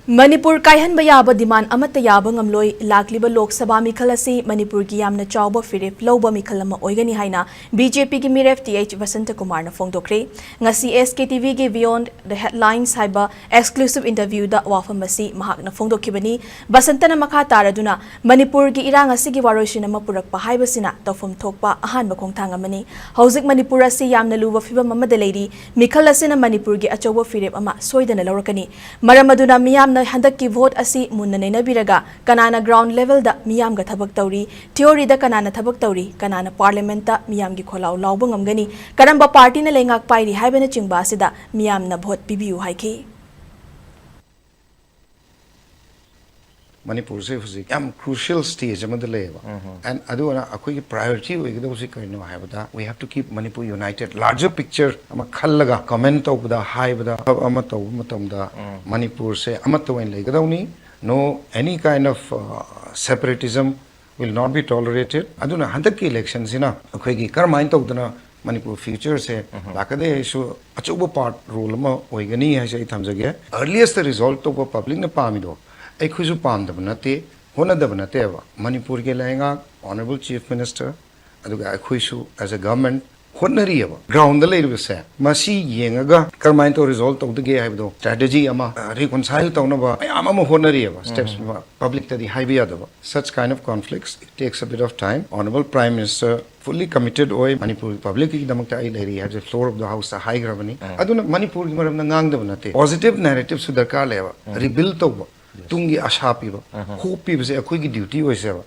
Manipur kaihanba yaba demand amatta yaba ngamloi lakliba Lok Sabha meekhal asi Manipur ki yamna chaoba firep louba meekhal ama oigani haina BJP ki meerep Th Basantakumar na fongdo-rakli ngasi SKTV ki Beyond the Headlines haiba exclusive interview da wafam asi mahak na fongdo-kibani Basantana makha taraduna Manipur ki irang asi ki waroisin ama purakpa haibasina tawfam thokpa ahanba khongthang amani hauzik Manipur asi yamna louba fibam amada leiri meekhal asina Manipur ki achaoba firep ama soidana laurakani maramaduna miyam Handak ki vote asi munna nena biraga kanana ground level da miyam ga thabak tawri theory da kanana thabak tawri kanana parliament da miyam gi kholau lauba ngamgani karamba party na lengak pairi haibana chingba asida miyam na vote pibiu haiki Manipur se huzik yam crucial stage amada leba and aduna akoi priority oigida usi karino haibada we have to keep Manipur united larger picture ama khallaga comment tawbada haibada ama taw matamda Manipur se amatta wain legadawni no any kind of separatism will not be tolerated aduna handak elections ina akoi gi karmain tawdana Manipur future se lakade issue achuba part role ma oigani hai sai thamjage earliest result to public na pamido Ekhuju Pandabnate, Honadabanateva, Manipur Gelanga, Honorable Chief Minister, Aduga Ekhuju as a government, Honarieva, ground the lady was said. Masi Yengaga, Carmine result of the gay Habdo, strategy ama reconcile Tonova, Amama Honarieva, steps public to the Hibiadava. Such kind of conflicts, it takes a bit of time. Honorable Prime Minister fully committed Oi Manipur public Damakta area has the floor of the house, a high gravity. Aduna Manipur Nangandavanate. Positive narrative Sudarka leva, rebuilt over. Tungi asha piba, hope piba se akoi ki duty hoise ba.